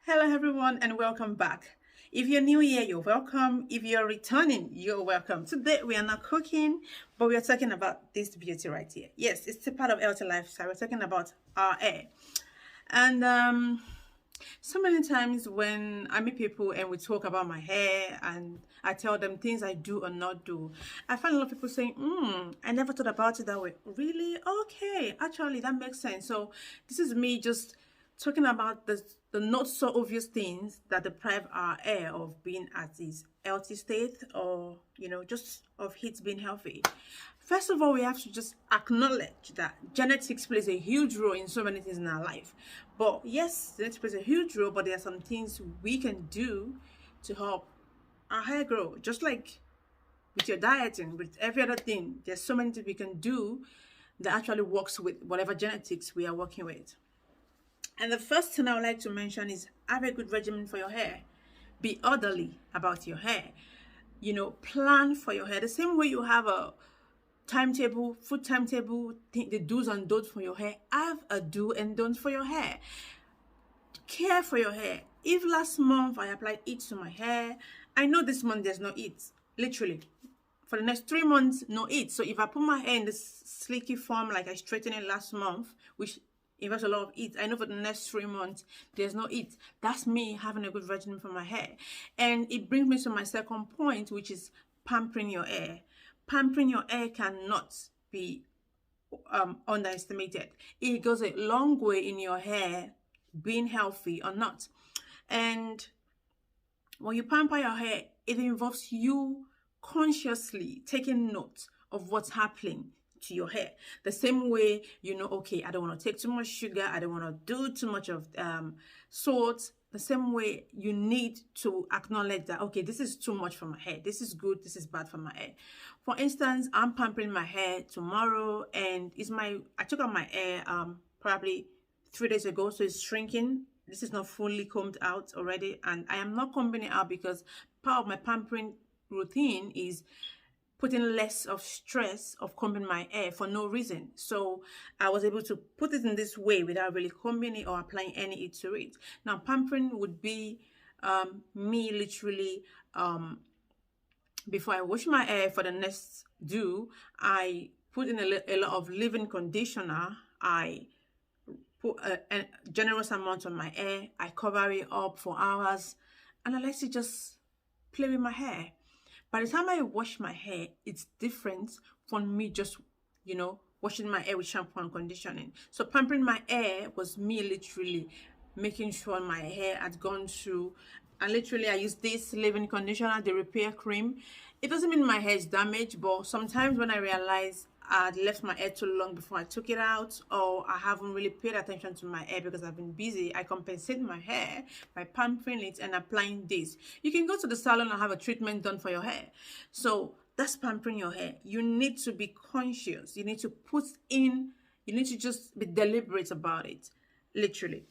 Hello, everyone, and welcome back. If you're new here, you're welcome. If you're returning, you're welcome. Today, we are not cooking, but we are talking about this beauty right here. Yes, it's a part of healthy lifestyle. We're talking about our hair. And so many times when I meet people and we talk about my hair and I tell them things I do or not do, I find a lot of people saying, I never thought about it that way. Really? Okay, actually, that makes sense. So this is me just talking about the not so obvious things that deprive our hair of being at its healthy state, or just of it being healthy. First of all, we have to just acknowledge that genetics plays a huge role in so many things in our life. But yes, genetics plays a huge role, but there are some things we can do to help our hair grow. Just like with your dieting, with every other thing, there's so many things we can do that actually works with whatever genetics we are working with. And the first thing I would like to mention is have a good regimen for your hair. Be orderly about your hair. Plan for your hair. The same way you have a timetable, food timetable, the do's and don'ts for your hair, have a do and don't for your hair. Care for your hair. If last month I applied it to my hair, I know this month there's no it. Literally. For the next 3 months, no it. So if I put my hair in this slicky form like I straightened it last month, which involves a lot of it, I know for the next 3 months there's no it. That's me having a good regimen for my hair. And it brings me to my second point, which is pampering your hair. Pampering your hair cannot be underestimated. It goes a long way in your hair being healthy or not. And when you pamper your hair, it involves you consciously taking note of what's happening to your hair. The same way, okay, I don't want to take too much sugar, I don't want to do too much of salt. The same way you need to acknowledge that, okay, this is too much for my hair, this is good, this is bad for my hair. For instance, I'm pampering my hair tomorrow, and I took out my hair probably 3 days ago, so it's shrinking. This is not fully combed out already, and I am not combing it out because part of my pampering routine is putting less of stress of combing my hair for no reason. So I was able to put it in this way without really combing it or applying any heat to it. Now, pampering would be me literally, before I wash my hair for the next do, I put in a lot of leave-in conditioner. I put a generous amount on my hair. I cover it up for hours, and I like to just play with my hair. By the time I wash my hair, it's different from me just, washing my hair with shampoo and conditioning. So pampering my hair was me literally making sure my hair had gone through. And literally I use this leave-in conditioner, the repair cream. It doesn't mean my hair is damaged, but sometimes when I realize I'd left my hair too long before I took it out, or I haven't really paid attention to my hair because I've been busy, I compensate my hair by pampering it and applying this. You can go to the salon and have a treatment done for your hair. So that's pampering your hair. You need to be conscious. You need to you need to just be deliberate about it, literally.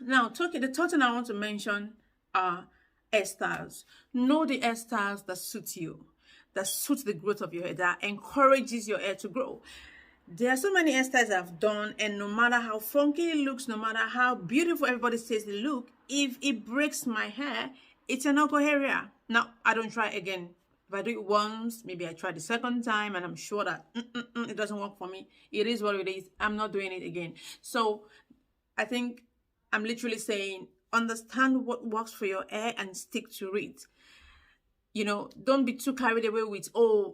Now, the third thing I want to mention are hairstyles. Know the hairstyles that suit you, that suits the growth of your hair, that encourages your hair to grow. There are so many hairstyles I've done, and no matter how funky it looks, no matter how beautiful everybody says they look, if it breaks my hair, it's a no-go area. Now, I don't try again. If I do it once, maybe I try the second time, and I'm sure that it doesn't work for me. It is what it is. I'm not doing it again. So I think I'm literally saying, understand what works for your hair and stick to it. Don't be too carried away with,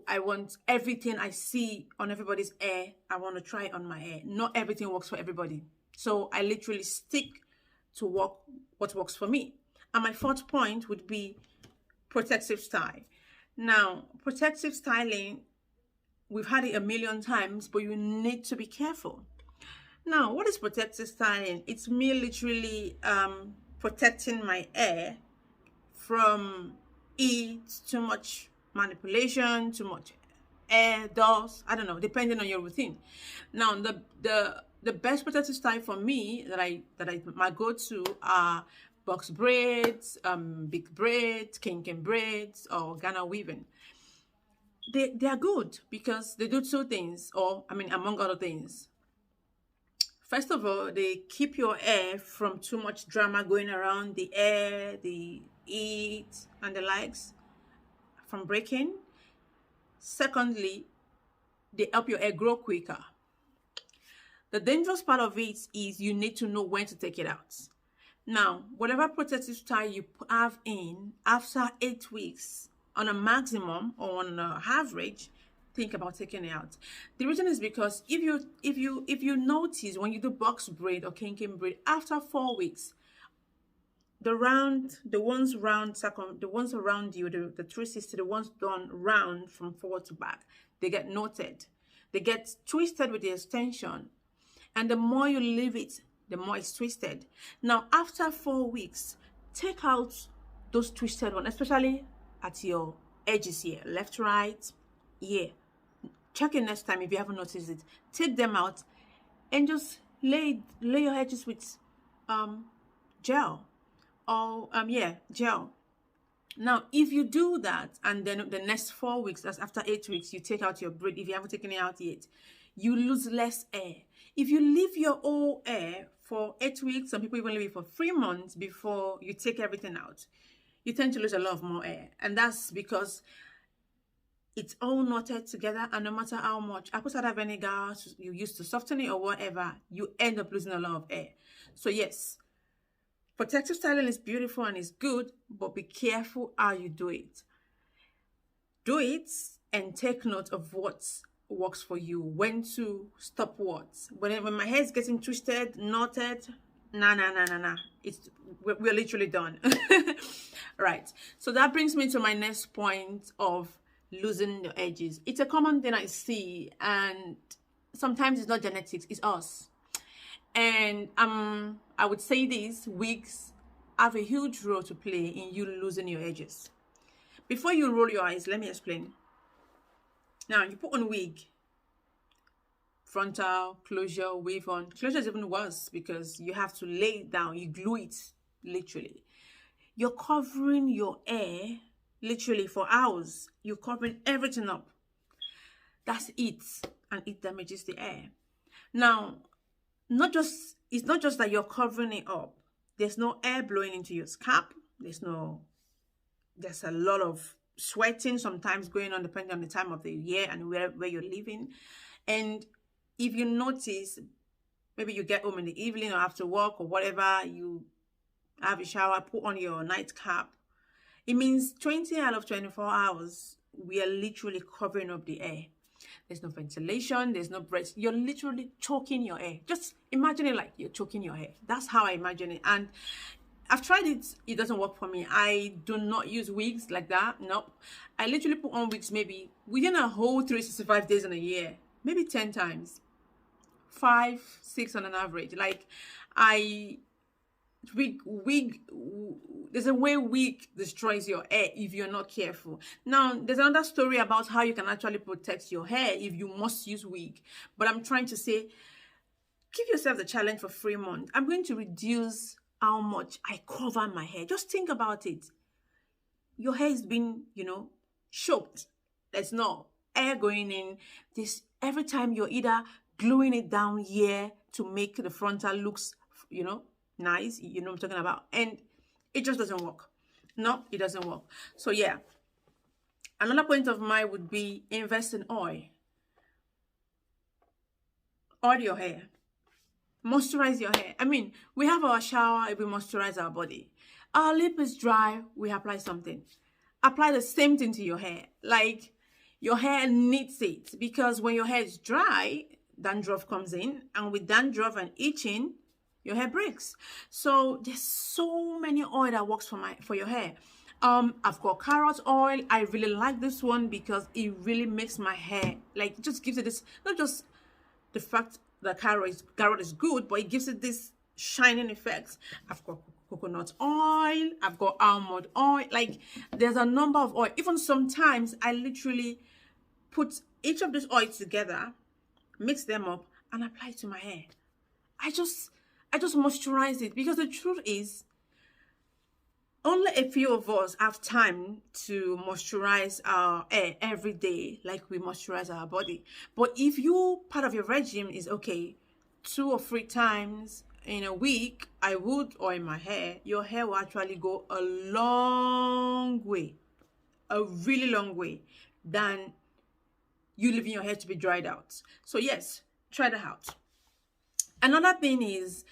I want everything I see on everybody's hair, I want to try it on my hair. Not everything works for everybody. So I literally stick to what works for me. And my fourth point would be protective style. Now, protective styling, we've had it a million times, but you need to be careful. Now, what is protective styling? It's me literally protecting my hair from too much manipulation, too much air, dust, I don't know, depending on your routine. Now, the best protective style for me my go-to are box braids, big braids, kinkin braids, or Ghana weaving. They are good because they do two things, or among other things. First of all, they keep your hair from too much drama going around, the air, the heat, and the likes from breaking. Secondly, they help your hair grow quicker. The dangerous part of it is you need to know when to take it out. Now, whatever protective style you have in, after 8 weeks, on a maximum or on an average, think about taking it out. The reason is because if you notice when you do box braid or kinking braid, after 4 weeks, the ones around you, the 360, the ones done round from forward to back, they get knotted. They get twisted with the extension. And the more you leave it, the more it's twisted. Now, after 4 weeks, take out those twisted ones, especially at your edges here, left, right, here. Check it next time if you haven't noticed it. Take them out and just lay your edges with gel. Or gel. Now, if you do that, and then the next 4 weeks, that's after 8 weeks, you take out your braid, if you haven't taken it out yet, you lose less hair. If you leave your whole hair for 8 weeks, some people even leave it for 3 months before you take everything out, you tend to lose a lot of more hair. And that's because it's all knotted together, and no matter how much apple cider vinegar you use to soften it or whatever, you end up losing a lot of hair. So yes, protective styling is beautiful and it's good, but be careful how you do it. Do it and take note of what works for you, when to stop what. When my hair is getting twisted, knotted, nah. We're literally done. Right. So that brings me to my next point of losing your edges. It's a common thing I see, and sometimes it's not genetics, it's us. And I would say these wigs have a huge role to play in you losing your edges. Before you roll your eyes, let me explain. Now, you put on wig, frontal, closure, wave on. Closure is even worse because you have to lay it down, you glue it, literally. You're covering your hair, literally, for hours. You're covering everything up. That's it, and it damages the hair. Now, it's not just that you're covering it up. There's no air blowing into your scalp. There's a lot of sweating sometimes going on depending on the time of the year and where you're living. And if you notice, maybe you get home in the evening or after work or whatever, you have a shower, put on your nightcap. It means 20 out of 24 hours, we are literally covering up the hair. There's no ventilation, there's no breath. You're literally choking your hair. Just imagine it like you're choking your hair. That's how I imagine it. And I've tried it. It doesn't work for me. I do not use wigs like that. Nope. I literally put on wigs maybe within a whole 365 days in a year. Maybe 10 times. 5, 6 on an average. Like, there's a way wig destroys your hair if you're not careful. Now, there's another story about how you can actually protect your hair if you must use wig. But I'm trying to say, give yourself the challenge for 3 months. I'm going to reduce how much I cover my hair. Just think about it. Your hair has been, choked. There's no air going in. Every time you're either gluing it down here to make the frontal looks, nice, what I'm talking about, and it just doesn't work. No, it doesn't work. So yeah, another point of mine would be invest in oil. Oil your hair, moisturize your hair. I mean, we have our shower, we moisturize our body. Our lip is dry, we apply something. Apply the same thing to your hair. Like, your hair needs it, because when your hair is dry, dandruff comes in, and with dandruff and itching, your hair breaks. So there's so many oil that works for your hair. I've got carrot oil. I really like this one because it really makes my hair, like, it just gives it this, not just the fact that carrot is good, but it gives it this shining effect. I've got coconut oil. I've got almond oil. Like, there's a number of oil. Even sometimes I literally put each of these oils together, mix them up, and apply it to my hair. I just moisturize it, because the truth is, only a few of us have time to moisturize our hair every day like we moisturize our body. But if part of your regime is, okay, 2 or 3 times in a week, I would oil my hair, your hair will actually go a long way, a really long way, than you leaving your hair to be dried out. So yes, try that out. Another thing is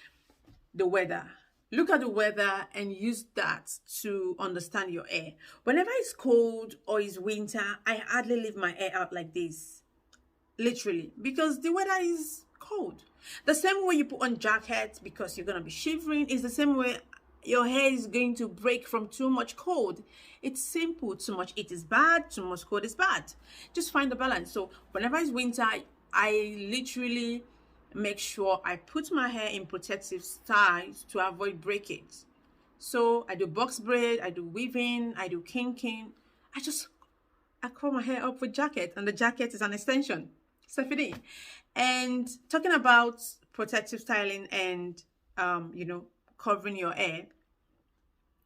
the weather. Look at the weather and use that to understand your hair. Whenever it's cold or it's winter, I hardly leave my hair out like this. Literally, because the weather is cold. The same way you put on jackets because you're going to be shivering is the same way your hair is going to break from too much cold. It's simple. Too much heat is bad, too much cold is bad. Just find the balance. So whenever it's winter, I literally make sure I put my hair in protective styles to avoid breakage. So I do box braid, I do weaving, I do kinking. I curl my hair up with jacket, and the jacket is an extension. Stephanie. And talking about protective styling and you know, covering your hair,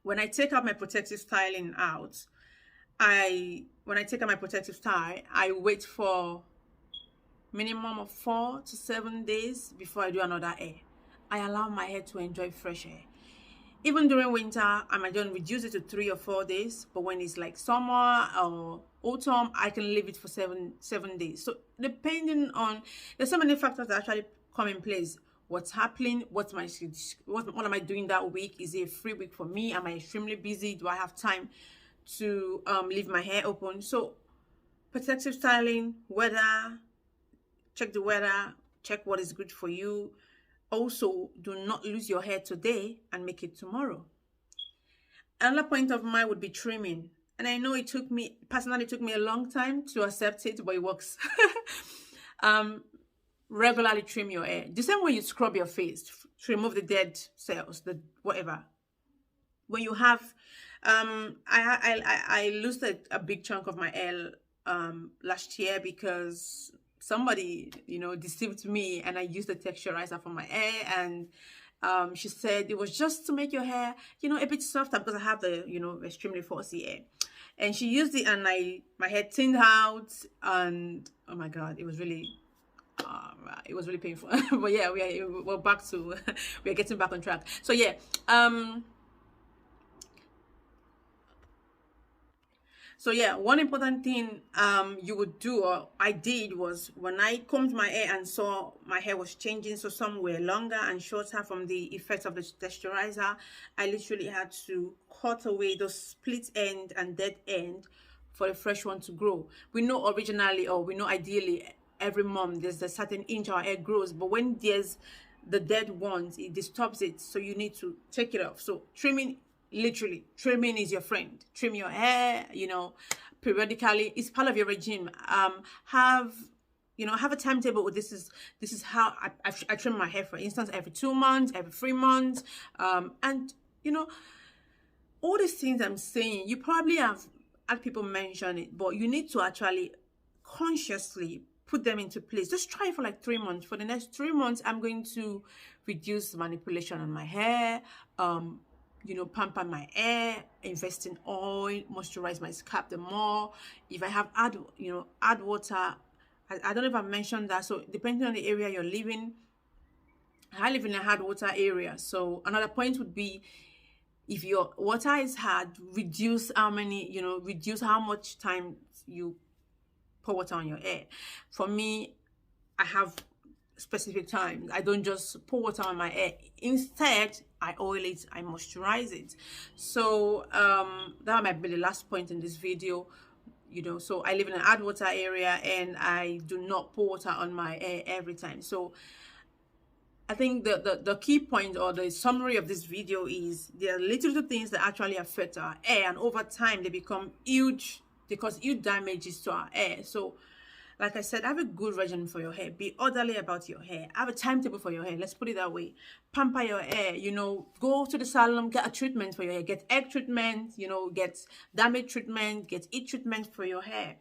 when I take out my protective styling out, when I take out my protective style, I wait for minimum of 4 to 7 days before I do another hair. I allow my hair to enjoy fresh air. Even during winter, I might just reduce it to 3 or 4 days, but when it's like summer or autumn, I can leave it for seven days. So depending on, there's so many factors that actually come in place. What's happening? What am I doing that week? Is it a free week for me? Am I extremely busy? Do I have time to leave my hair open? So protective styling, weather, check the weather, check what is good for you. Also, do not lose your hair today and make it tomorrow. Another point of mine would be trimming. And I know it took me a long time to accept it, but it works. Regularly trim your hair. The same way you scrub your face to remove the dead cells, the whatever. When you have, I lost a big chunk of my hair last year because somebody, you know, deceived me, and I used the texturizer for my hair, and she said it was just to make your hair, you know, a bit softer because I have the, you know, extremely fussy hair. And she used it, and my hair thinned out, and oh my god, it was really painful. But yeah, we're back to we're getting back on track. So yeah, so yeah, one important thing you would do, or I did, was when I combed my hair and saw my hair was changing, so some were longer and shorter from the effects of the texturizer, I literally had to cut away those split end and dead end for the fresh one to grow. We know originally, or we know ideally, every month there's a certain inch our hair grows, but when there's the dead ones, it disturbs it, so you need to take it off. So trimming, literally, trimming is your friend. Trim your hair, you know, periodically. It's part of your regime. Have a timetable. This is how I trim my hair, for instance, every 2 months, every 3 months. And you know, all these things I'm saying, you probably have had people mention it, but you need to actually consciously put them into place. Just try it for like 3 months. For the next 3 months, I'm going to reduce manipulation on my hair, you know, pamper my hair, invest in oil, moisturize my scalp the more. If I have add water, I don't know if I mentioned that. So depending on the area you're living, I live in a hard water area. So another point would be, if your water is hard, reduce how much time you pour water on your hair. For me, I have specific times. I don't just pour water on my hair. Instead, I oil it, I moisturize it. So that might be the last point in this video. You know, so I live in an hard water area, and I do not pour water on my hair every time. So I think the key point, or the summary of this video, is there are little things that actually affect our hair, and over time they become huge. They cause huge damages to our hair. So like I said, have a good regimen for your hair. Be orderly about your hair. Have a timetable for your hair. Let's put it that way. Pamper your hair. You know, go to the salon, get a treatment for your hair. Get egg treatment, you know, get damage treatment, get heat treatment for your hair.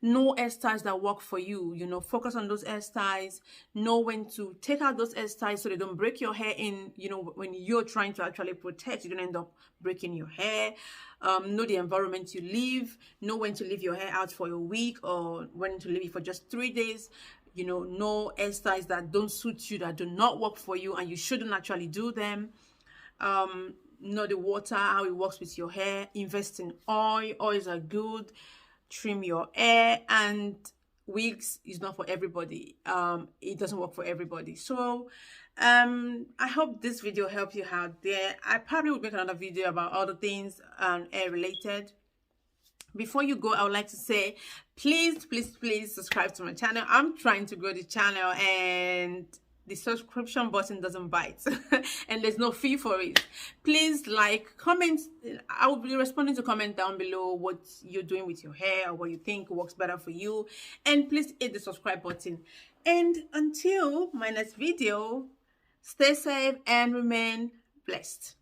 Know hairstyles that work for you. You know, focus on those hairstyles. Know when to take out those hairstyles so they don't break your hair in, you know, when you're trying to actually protect, you don't end up breaking your hair. Know the environment you live. Know when to leave your hair out for a week, or when to leave it for just 3 days. you know hairstyles that don't suit you, that do not work for you, and you shouldn't actually do them. Know the water, how it works with your hair. Invest in oil. Oils are good. Trim your hair. And wigs is not for everybody. It doesn't work for everybody. So I hope this video helped you out there. I probably will make another video about other things hair related. Before you go, I would like to say, please subscribe to my channel. I'm trying to grow the channel, and the subscription button doesn't bite and there's no fee for it. Please like, comment. I will be responding to comment down below what you're doing with your hair or what you think works better for you. And please hit the subscribe button. And until my next video, stay safe and remain blessed.